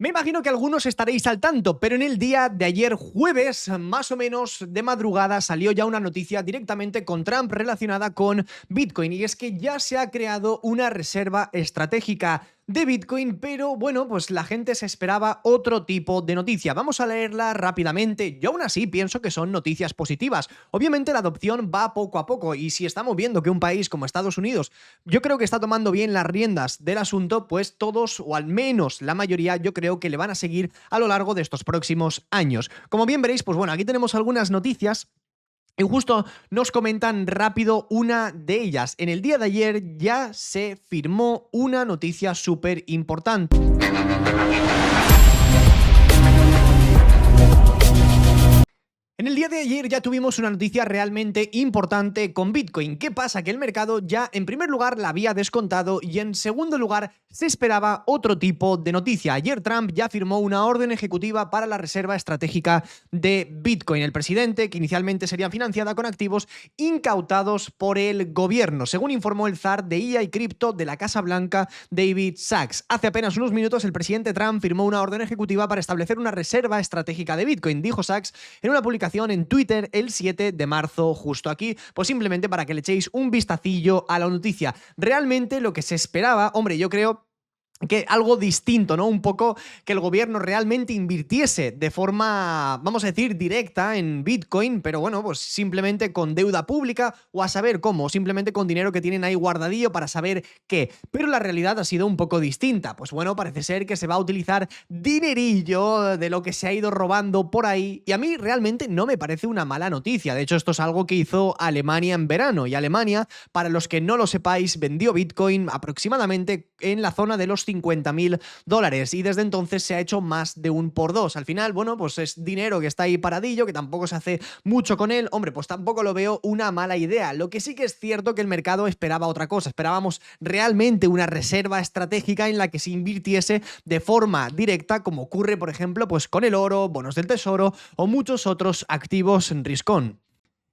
Me imagino que algunos estaréis al tanto, pero en el día de ayer jueves, más o menos de madrugada, salió ya una noticia directamente con Trump relacionada con Bitcoin, y es que ya se ha creado una reserva estratégica de Bitcoin, pero bueno, pues la gente se esperaba otro tipo de noticia. Vamos a leerla rápidamente. Yo aún así pienso que son noticias positivas. Obviamente la adopción va poco a poco, y si estamos viendo que un país como Estados Unidos yo creo que está tomando bien las riendas del asunto, pues todos, o al menos la mayoría, yo creo que le van a seguir a lo largo de estos próximos años. Como bien veréis, pues bueno, aquí tenemos algunas noticias y justo nos comentan rápido una de ellas. En el día de ayer ya se firmó una noticia súper importante. En el día de ayer ya tuvimos una noticia realmente importante con Bitcoin. ¿Qué pasa? Que el mercado ya en primer lugar la había descontado y en segundo lugar se esperaba otro tipo de noticia. Ayer Trump ya firmó una orden ejecutiva para la reserva estratégica de Bitcoin. El presidente, que inicialmente sería financiada con activos incautados por el gobierno, según informó el zar de IA y cripto de la Casa Blanca, David Sachs. Hace apenas unos minutos el presidente Trump firmó una orden ejecutiva para establecer una reserva estratégica de Bitcoin, dijo Sachs en una publicación en Twitter el 7 de marzo, justo aquí, pues simplemente para que le echéis un vistacillo a la noticia. Realmente lo que se esperaba, hombre, yo creo que algo distinto, ¿no? Un poco que el gobierno realmente invirtiese de forma, vamos a decir, directa en Bitcoin, pero bueno, pues simplemente con deuda pública o a saber cómo, simplemente con dinero que tienen ahí guardadillo para saber qué. Pero la realidad ha sido un poco distinta. Pues bueno, parece ser que se va a utilizar dinerillo de lo que se ha ido robando por ahí, y a mí realmente no me parece una mala noticia. De hecho, esto es algo que hizo Alemania en verano, y Alemania, para los que no lo sepáis, vendió Bitcoin aproximadamente en la zona de los $50.000, y desde entonces se ha hecho más de un por dos. Al final, bueno, pues es dinero que está ahí paradillo, que tampoco se hace mucho con él. Hombre, pues tampoco lo veo una mala idea. Lo que sí que es cierto que el mercado esperaba otra cosa. Esperábamos realmente una reserva estratégica en la que se invirtiese de forma directa, como ocurre, por ejemplo, pues con el oro, bonos del tesoro o muchos otros activos en riscón.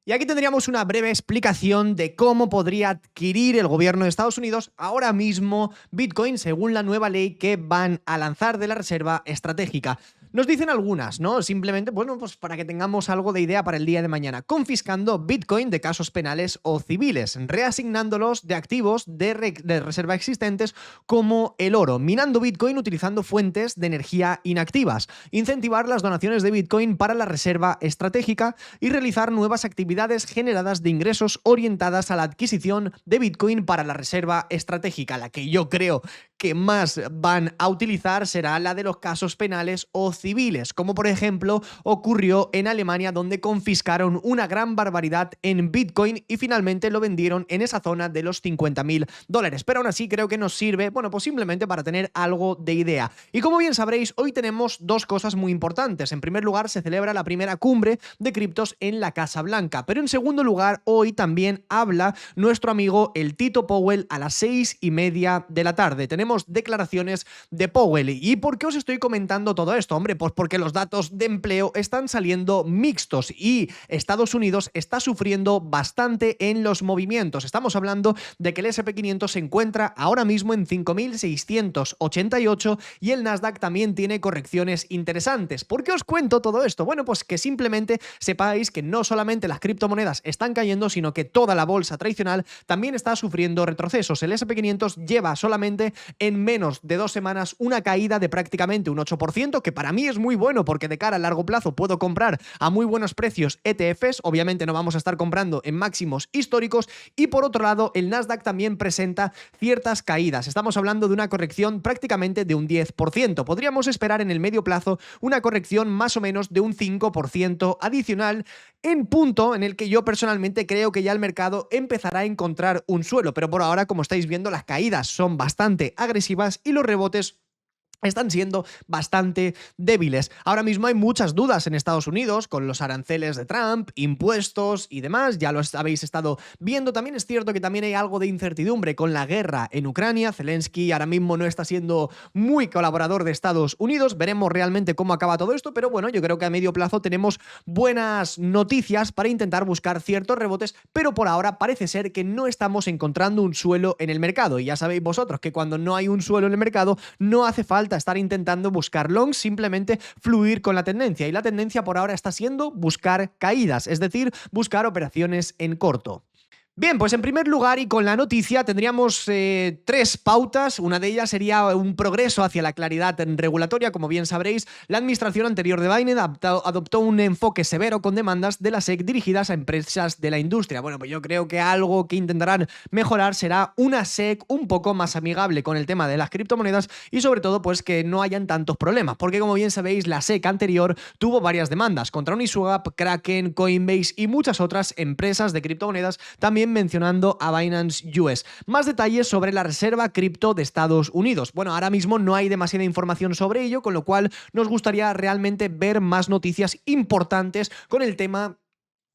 Y aquí tendríamos una breve explicación de cómo podría adquirir el gobierno de Estados Unidos ahora mismo Bitcoin según la nueva ley que van a lanzar de la Reserva Estratégica. Nos dicen algunas, ¿no? Simplemente, bueno, pues para que tengamos algo de idea para el día de mañana. Confiscando Bitcoin de casos penales o civiles, reasignándolos de activos de reserva existentes como el oro, minando Bitcoin utilizando fuentes de energía inactivas, incentivar las donaciones de Bitcoin para la reserva estratégica y realizar nuevas actividades generadas de ingresos orientadas a la adquisición de Bitcoin para la reserva estratégica. La que yo creo que más van a utilizar será la de los casos penales o civiles, como por ejemplo ocurrió en Alemania, donde confiscaron una gran barbaridad en Bitcoin y finalmente lo vendieron en esa zona de los $50.000. Pero aún así creo que nos sirve, bueno, pues simplemente para tener algo de idea. Y como bien sabréis, hoy tenemos dos cosas muy importantes. En primer lugar, se celebra la primera cumbre de criptos en la Casa Blanca, pero en segundo lugar, hoy también habla nuestro amigo el Tito Powell a las 6:30 de la tarde. Tenemos declaraciones de Powell. ¿Y por qué os estoy comentando todo esto? Hombre, pues porque los datos de empleo están saliendo mixtos y Estados Unidos está sufriendo bastante en los movimientos. Estamos hablando de que el S&P 500 se encuentra ahora mismo en 5.688 y el Nasdaq también tiene correcciones interesantes. ¿Por qué os cuento todo esto? Bueno, pues que simplemente sepáis que no solamente las criptomonedas están cayendo, sino que toda la bolsa tradicional también está sufriendo retrocesos. El S&P 500 lleva solamente en menos de 2 semanas una caída de prácticamente un 8%, que para mí es muy bueno porque de cara a largo plazo puedo comprar a muy buenos precios ETFs. Obviamente no vamos a estar comprando en máximos históricos, y por otro lado el Nasdaq también presenta ciertas caídas. Estamos hablando de una corrección prácticamente de un 10%. Podríamos esperar en el medio plazo una corrección más o menos de un 5% adicional, en punto en el que yo personalmente creo que ya el mercado empezará a encontrar un suelo, pero por ahora, como estáis viendo, las caídas son bastante agresivas y los rebotes están siendo bastante débiles. Ahora mismo hay muchas dudas en Estados Unidos con los aranceles de Trump, impuestos y demás. Ya lo habéis estado viendo. También es cierto que también hay algo de incertidumbre con la guerra en Ucrania. Zelensky ahora mismo no está siendo muy colaborador de Estados Unidos. Veremos realmente cómo acaba todo esto, pero bueno, yo creo que a medio plazo tenemos buenas noticias para intentar buscar ciertos rebotes, pero por ahora parece ser que no estamos encontrando un suelo en el mercado. Y ya sabéis vosotros que cuando no hay un suelo en el mercado no hace falta falta estar intentando buscar longs, simplemente fluir con la tendencia. Y la tendencia por ahora está siendo buscar caídas, es decir, buscar operaciones en corto. Bien, pues en primer lugar y con la noticia tendríamos tres pautas. Una de ellas sería un progreso hacia la claridad regulatoria. Como bien sabréis, la administración anterior de Biden adoptó un enfoque severo con demandas de la SEC dirigidas a empresas de la industria. Bueno, pues yo creo que algo que intentarán mejorar será una SEC un poco más amigable con el tema de las criptomonedas y sobre todo pues que no hayan tantos problemas. Porque como bien sabéis, la SEC anterior tuvo varias demandas contra Uniswap, Kraken, Coinbase y muchas otras empresas de criptomonedas, también mencionando a Binance US. Más detalles sobre la reserva cripto de Estados Unidos. Bueno, ahora mismo no hay demasiada información sobre ello, con lo cual nos gustaría realmente ver más noticias importantes con el tema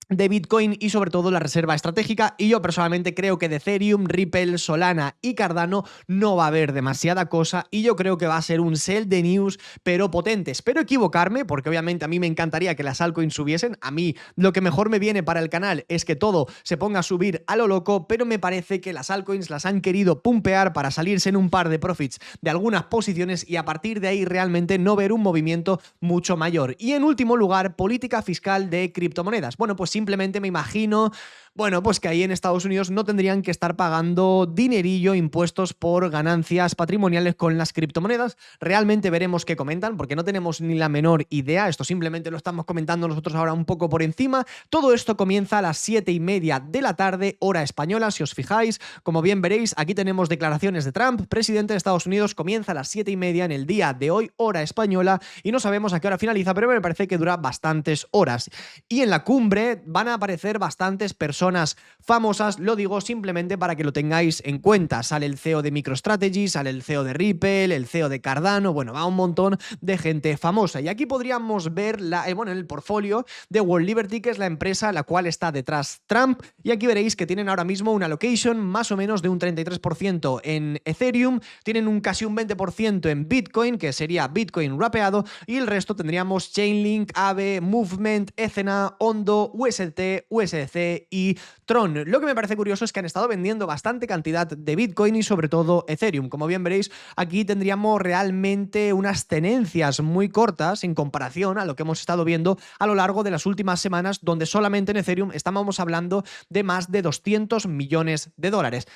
de Bitcoin y sobre todo la reserva estratégica, y yo personalmente creo que de Ethereum, Ripple, Solana y Cardano no va a haber demasiada cosa y yo creo que va a ser un sell de news pero potente. Espero equivocarme porque obviamente a mí me encantaría que las altcoins subiesen, a mí lo que mejor me viene para el canal es que todo se ponga a subir a lo loco, pero me parece que las altcoins las han querido pumpear para salirse en un par de profits de algunas posiciones y a partir de ahí realmente no ver un movimiento mucho mayor. Y en último lugar, política fiscal de criptomonedas. Bueno, pues simplemente me imagino, bueno, pues que ahí en Estados Unidos no tendrían que estar pagando dinerillo, impuestos por ganancias patrimoniales con las criptomonedas. Realmente veremos qué comentan, porque no tenemos ni la menor idea. Esto simplemente lo estamos comentando nosotros ahora un poco por encima. Todo esto comienza a las 7:30 de la tarde, hora española, si os fijáis. Como bien veréis, aquí tenemos declaraciones de Trump, presidente de Estados Unidos. Comienza a las 7:30 en el día de hoy, hora española, y no sabemos a qué hora finaliza, pero me parece que dura bastantes horas. Y en la cumbre van a aparecer bastantes personas famosas, lo digo simplemente para que lo tengáis en cuenta. Sale el CEO de MicroStrategy, sale el CEO de Ripple, el CEO de Cardano, bueno, va un montón de gente famosa. Y aquí podríamos ver el portfolio de World Liberty, que es la empresa a la cual está detrás Trump, y aquí veréis que tienen ahora mismo una allocation más o menos de un 33% en Ethereum, tienen casi un 20% en Bitcoin, que sería Bitcoin rapeado, y el resto tendríamos Chainlink, Aave, Movement, Ethena, Ondo, USDT, USDC y Tron. Lo que me parece curioso es que han estado vendiendo bastante cantidad de Bitcoin y sobre todo Ethereum. Como bien veréis, aquí tendríamos realmente unas tenencias muy cortas en comparación a lo que hemos estado viendo a lo largo de las últimas semanas, donde solamente en Ethereum estábamos hablando de más de 200 millones de dólares.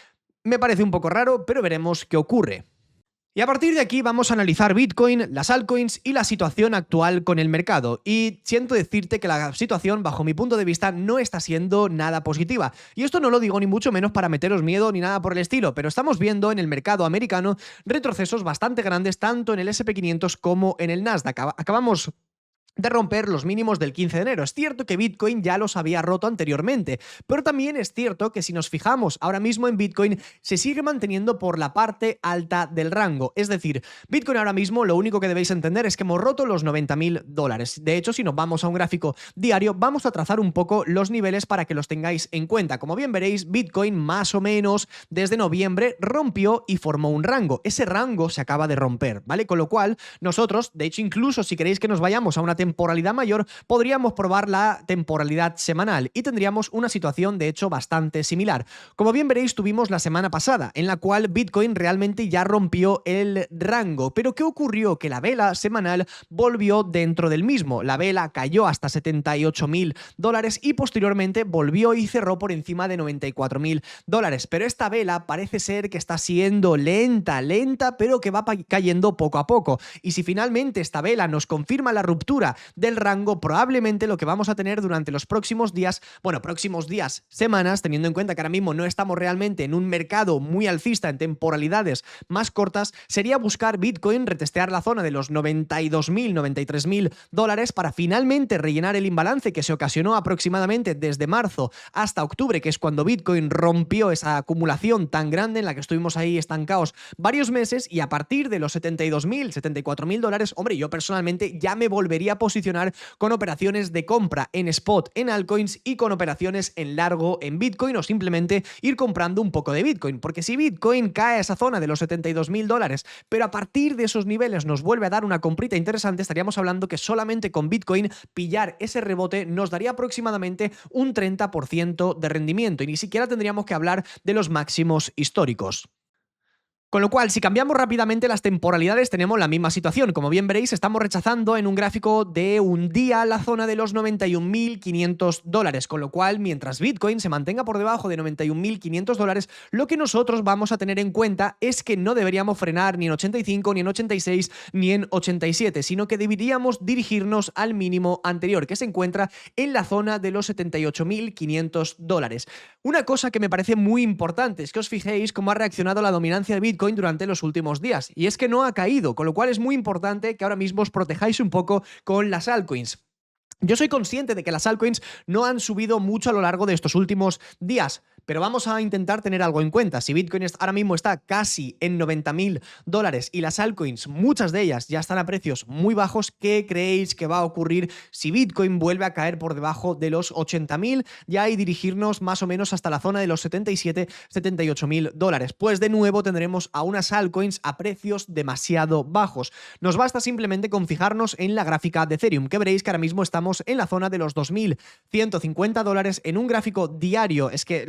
Me parece un poco raro, pero veremos qué ocurre. Y a partir de aquí vamos a analizar Bitcoin, las altcoins y la situación actual con el mercado. Y siento decirte que la situación, bajo mi punto de vista, no está siendo nada positiva. Y esto no lo digo ni mucho menos para meteros miedo ni nada por el estilo, pero estamos viendo en el mercado americano retrocesos bastante grandes tanto en el S&P 500 como en el Nasdaq. Acabamos de romper los mínimos del 15 de enero. Es cierto que Bitcoin ya los había roto anteriormente, pero también es cierto que si nos fijamos ahora mismo en Bitcoin, se sigue manteniendo por la parte alta del rango. Es decir, Bitcoin ahora mismo lo único que debéis entender es que hemos roto los 90.000 dólares. De hecho, si nos vamos a un gráfico diario, vamos a trazar un poco los niveles para que los tengáis en cuenta. Como bien veréis, Bitcoin más o menos desde noviembre rompió y formó un rango. Ese rango se acaba de romper, ¿vale? Con lo cual, nosotros, de hecho, incluso si queréis que nos vayamos a una temporalidad mayor, podríamos probar la temporalidad semanal y tendríamos una situación de hecho bastante similar. Como bien veréis, tuvimos la semana pasada en la cual Bitcoin realmente ya rompió el rango, pero ¿qué ocurrió? Que la vela semanal volvió dentro del mismo. La vela cayó hasta 78.000 dólares y posteriormente volvió y cerró por encima de 94.000 dólares, pero esta vela parece ser que está siendo lenta, pero que va cayendo poco a poco, y si finalmente esta vela nos confirma la ruptura del rango, probablemente lo que vamos a tener durante los próximos días, semanas, teniendo en cuenta que ahora mismo no estamos realmente en un mercado muy alcista en temporalidades más cortas, sería buscar Bitcoin, retestear la zona de los 92.000, 93.000 dólares para finalmente rellenar el imbalance que se ocasionó aproximadamente desde marzo hasta octubre, que es cuando Bitcoin rompió esa acumulación tan grande en la que estuvimos ahí estancados varios meses, y a partir de los 72.000, 74.000 dólares, hombre, yo personalmente ya me volvería a posicionar con operaciones de compra en spot en altcoins y con operaciones en largo en Bitcoin, o simplemente ir comprando un poco de Bitcoin, porque si Bitcoin cae a esa zona de los 72.000 dólares, pero a partir de esos niveles nos vuelve a dar una comprita interesante, estaríamos hablando que solamente con Bitcoin pillar ese rebote nos daría aproximadamente un 30% de rendimiento y ni siquiera tendríamos que hablar de los máximos históricos. Con lo cual, si cambiamos rápidamente las temporalidades, tenemos la misma situación. Como bien veréis, estamos rechazando en un gráfico de un día la zona de los 91.500 dólares. Con lo cual, mientras Bitcoin se mantenga por debajo de 91.500 dólares, lo que nosotros vamos a tener en cuenta es que no deberíamos frenar ni en 85, ni en 86, ni en 87, sino que deberíamos dirigirnos al mínimo anterior, que se encuentra en la zona de los 78.500 dólares. Una cosa que me parece muy importante es que os fijéis cómo ha reaccionado la dominancia de Bitcoin durante los últimos días, y es que no ha caído, con lo cual es muy importante que ahora mismo os protejáis un poco con las altcoins. Yo soy consciente de que las altcoins no han subido mucho a lo largo de estos últimos días, pero vamos a intentar tener algo en cuenta. Si Bitcoin ahora mismo está casi en 90.000 dólares y las altcoins, muchas de ellas ya están a precios muy bajos, ¿qué creéis que va a ocurrir si Bitcoin vuelve a caer por debajo de los 80.000 ya y dirigirnos más o menos hasta la zona de los 77, 78.000 dólares? Pues de nuevo tendremos a unas altcoins a precios demasiado bajos. Nos basta simplemente con fijarnos en la gráfica de Ethereum, que veréis que ahora mismo estamos en la zona de los 2.150 dólares en un gráfico diario. Es que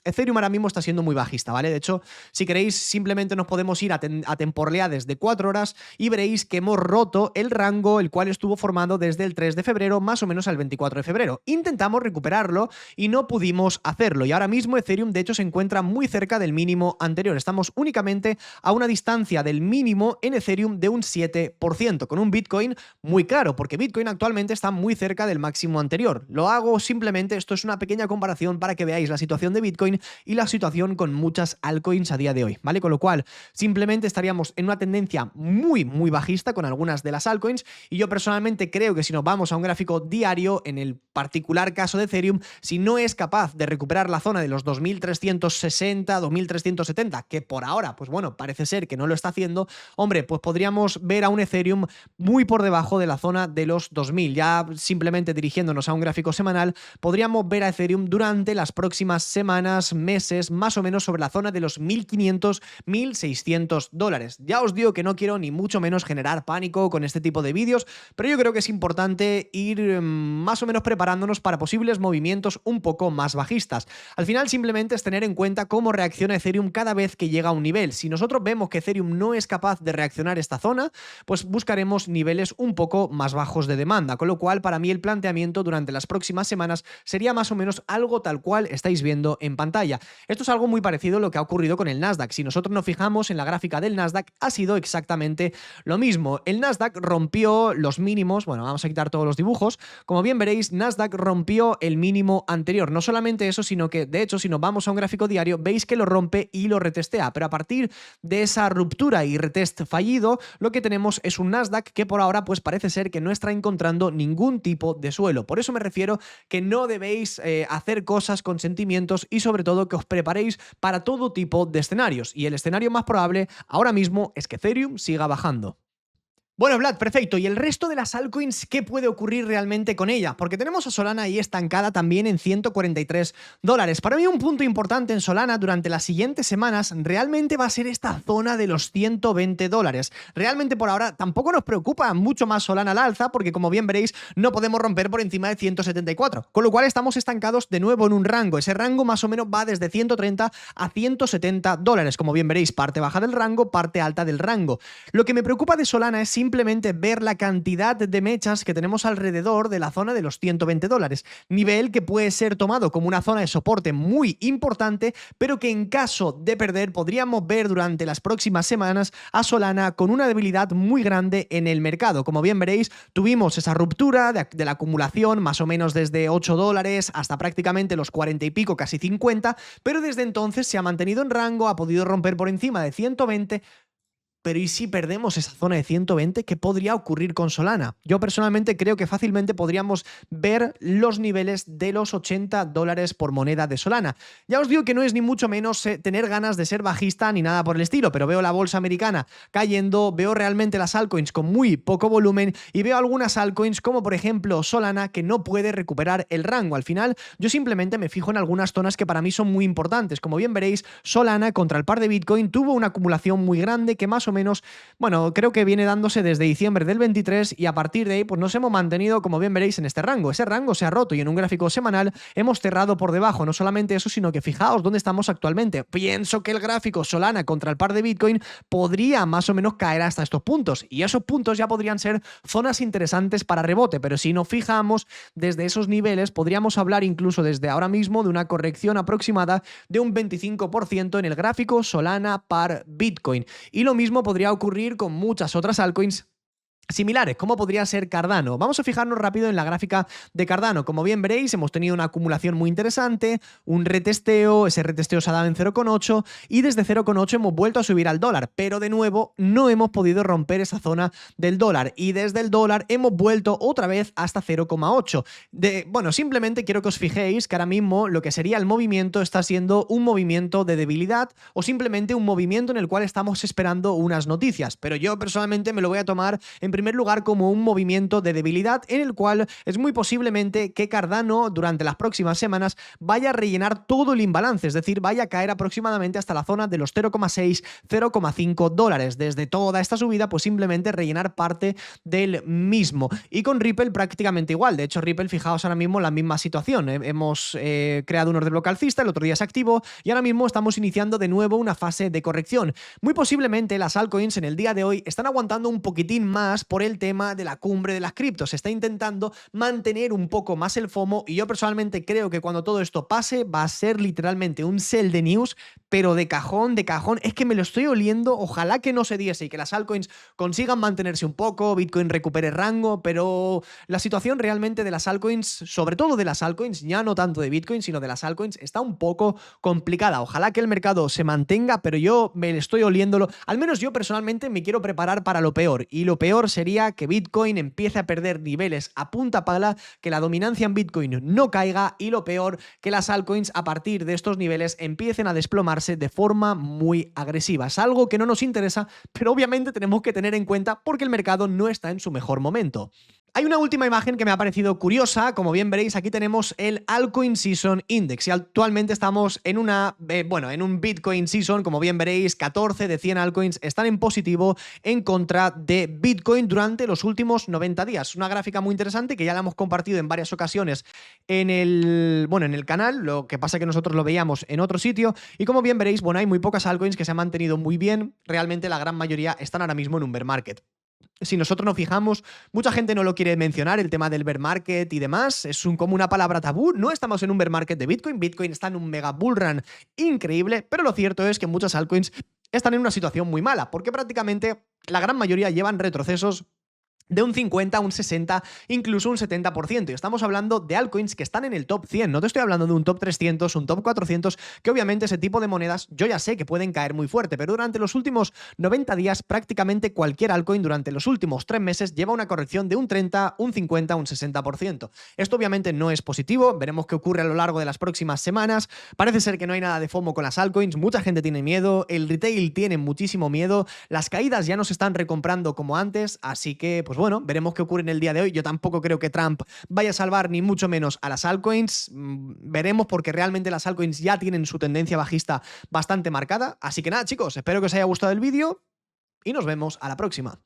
Ethereum ahora mismo está siendo muy bajista, ¿vale? De hecho, si queréis, simplemente nos podemos ir a temporalidades de 4 horas y veréis que hemos roto el rango el cual estuvo formado desde el 3 de febrero más o menos al 24 de febrero. Intentamos recuperarlo y no pudimos hacerlo. Y ahora mismo Ethereum, de hecho, se encuentra muy cerca del mínimo anterior. Estamos únicamente a una distancia del mínimo en Ethereum de un 7%, con un Bitcoin muy caro, porque Bitcoin actualmente está muy cerca del máximo anterior. Lo hago simplemente, esto es una pequeña comparación para que veáis la situación de Bitcoin y la situación con muchas altcoins a día de hoy, ¿vale? Con lo cual, simplemente estaríamos en una tendencia muy bajista con algunas de las altcoins, y yo personalmente creo que si nos vamos a un gráfico diario, en el particular caso de Ethereum, si no es capaz de recuperar la zona de los 2.360, 2.370, que por ahora, pues bueno, parece ser que no lo está haciendo, hombre, pues podríamos ver a un Ethereum muy por debajo de la zona de los 2.000. Ya simplemente dirigiéndonos a un gráfico semanal, podríamos ver a Ethereum durante las próximas semanas, meses, más o menos sobre la zona de los 1.500, 1.600 dólares. Ya os digo que no quiero ni mucho menos generar pánico con este tipo de vídeos, pero yo creo que es importante ir más o menos preparándonos para posibles movimientos un poco más bajistas. Al final simplemente es tener en cuenta cómo reacciona Ethereum cada vez que llega a un nivel. Si nosotros vemos que Ethereum no es capaz de reaccionar a esta zona, pues buscaremos niveles un poco más bajos de demanda, con lo cual para mí el planteamiento durante las próximas semanas sería más o menos algo tal cual estáis viendo en pantalla. Esto es algo muy parecido a lo que ha ocurrido con el Nasdaq. Si nosotros nos fijamos en la gráfica del Nasdaq, ha sido exactamente lo mismo. El Nasdaq rompió los mínimos, bueno, vamos a quitar todos los dibujos, como bien veréis, Nasdaq rompió el mínimo anterior. No solamente eso, sino que de hecho si nos vamos a un gráfico diario, veis que lo rompe y lo retestea, pero a partir de esa ruptura y retest fallido, lo que tenemos es un Nasdaq que por ahora pues parece ser que no está encontrando ningún tipo de suelo. Por eso me refiero que no debéis hacer cosas con sentimientos y sobre todo que os preparéis para todo tipo de escenarios. Y el escenario más probable ahora mismo es que Ethereum siga bajando. Bueno, Vlad, perfecto. ¿Y el resto de las altcoins qué puede ocurrir realmente con ella? Porque tenemos a Solana ahí estancada también en 143 dólares. Para mí un punto importante en Solana durante las siguientes semanas realmente va a ser esta zona de los 120 dólares. Realmente por ahora tampoco nos preocupa mucho más Solana al alza porque como bien veréis no podemos romper por encima de 174. Con lo cual estamos estancados de nuevo en un rango. Ese rango más o menos va desde 130 a 170 dólares. Como bien veréis, parte baja del rango, parte alta del rango. Lo que me preocupa de Solana es simplemente ver la cantidad de mechas que tenemos alrededor de la zona de los 120 dólares, nivel que puede ser tomado como una zona de soporte muy importante, pero que en caso de perder podríamos ver durante las próximas semanas a Solana con una debilidad muy grande en el mercado. Como bien veréis, tuvimos esa ruptura de la acumulación más o menos desde 8 dólares hasta prácticamente los 40 y pico, casi 50, pero desde entonces se ha mantenido en rango, ha podido romper por encima de 120. Pero ¿y si perdemos esa zona de 120? ¿Qué podría ocurrir con Solana? Yo personalmente creo que fácilmente podríamos ver los niveles de los 80 dólares por moneda de Solana. Ya os digo que no es ni mucho menos tener ganas de ser bajista ni nada por el estilo, pero veo la bolsa americana cayendo, veo realmente las altcoins con muy poco volumen y veo algunas altcoins como por ejemplo Solana que no puede recuperar el rango. Al final yo simplemente me fijo en algunas zonas que para mí son muy importantes. Como bien veréis, Solana contra el par de Bitcoin tuvo una acumulación muy grande que más más o menos, bueno, creo que viene dándose desde diciembre del 23 y a partir de ahí pues nos hemos mantenido, como bien veréis, en este rango. Ese rango se ha roto y en un gráfico semanal hemos cerrado por debajo. No solamente eso, sino que fijaos dónde estamos actualmente. Pienso que el gráfico Solana contra el par de Bitcoin podría más o menos caer hasta estos puntos y esos puntos ya podrían ser zonas interesantes para rebote, pero si nos fijamos desde esos niveles podríamos hablar incluso desde ahora mismo de una corrección aproximada de un 25% en el gráfico Solana par Bitcoin. Y lo mismo podría ocurrir con muchas otras altcoins similares, como podría ser Cardano. Vamos a fijarnos rápido en la gráfica de Cardano. Como bien veréis, hemos tenido una acumulación muy interesante, un retesteo, ese retesteo se ha dado en 0,8 y desde 0,8 hemos vuelto a subir al dólar, pero de nuevo no hemos podido romper esa zona del dólar y desde el dólar hemos vuelto otra vez hasta 0,8. Bueno, simplemente quiero que os fijéis que ahora mismo lo que sería el movimiento está siendo un movimiento de debilidad o simplemente un movimiento en el cual estamos esperando unas noticias, pero yo personalmente me lo voy a tomar en primer lugar como un movimiento de debilidad en el cual es muy posiblemente que Cardano durante las próximas semanas vaya a rellenar todo el imbalance, es decir, vaya a caer aproximadamente hasta la zona de los 0,6-0,5 dólares. Desde toda esta subida, pues simplemente rellenar parte del mismo. Y con Ripple prácticamente igual. De hecho, Ripple, fijaos ahora mismo la misma situación. Hemos creado un orden bloque alcista, el otro día se activó y ahora mismo estamos iniciando de nuevo una fase de corrección. Muy posiblemente las altcoins en el día de hoy están aguantando un poquitín más por el tema de la cumbre de las criptos. Se está intentando mantener un poco más el FOMO y yo personalmente creo que cuando todo esto pase va a ser literalmente un sell de news, pero de cajón, de cajón. Es que me lo estoy oliendo. Ojalá que no se diese y que las altcoins consigan mantenerse un poco, Bitcoin recupere rango, pero la situación realmente de las altcoins, sobre todo de las altcoins, ya no tanto de Bitcoin, sino de las altcoins, está un poco complicada. Ojalá que el mercado se mantenga, pero yo me estoy oliéndolo. Al menos yo personalmente me quiero preparar para lo peor y lo peor sería que Bitcoin empiece a perder niveles a punta pala, que la dominancia en Bitcoin no caiga y lo peor, que las altcoins a partir de estos niveles empiecen a desplomarse de forma muy agresiva. Es algo que no nos interesa, pero obviamente tenemos que tener en cuenta porque el mercado no está en su mejor momento. Hay una última imagen que me ha parecido curiosa. Como bien veréis, aquí tenemos el Altcoin Season Index y actualmente estamos en en un Bitcoin Season. Como bien veréis, 14 de 100 altcoins están en positivo en contra de Bitcoin durante los últimos 90 días. Una gráfica muy interesante que ya la hemos compartido en varias ocasiones en el canal. Lo que pasa es que nosotros lo veíamos en otro sitio y como bien veréis, hay muy pocas altcoins que se han mantenido muy bien. Realmente la gran mayoría están ahora mismo en un bear market. Si nosotros nos fijamos, mucha gente no lo quiere mencionar, el tema del bear market y demás, es como una palabra tabú. No estamos en un bear market de Bitcoin, Bitcoin está en un mega bull run increíble, pero lo cierto es que muchas altcoins están en una situación muy mala, porque prácticamente la gran mayoría llevan retrocesos de un 50, un 60, incluso un 70%. Y estamos hablando de altcoins que están en el top 100. No te estoy hablando de un top 300, un top 400, que obviamente ese tipo de monedas yo ya sé que pueden caer muy fuerte, pero durante los últimos 90 días prácticamente cualquier altcoin durante los últimos 3 meses lleva una corrección de un 30, un 50, un 60%. Esto obviamente no es positivo, veremos qué ocurre a lo largo de las próximas semanas. Parece ser que no hay nada de FOMO con las altcoins, mucha gente tiene miedo, el retail tiene muchísimo miedo, las caídas ya no se están recomprando como antes, así que pues bueno, veremos qué ocurre en el día de hoy. Yo tampoco creo que Trump vaya a salvar ni mucho menos a las altcoins. Veremos porque realmente las altcoins ya tienen su tendencia bajista bastante marcada. Así que nada, chicos, espero que os haya gustado el vídeo y nos vemos a la próxima.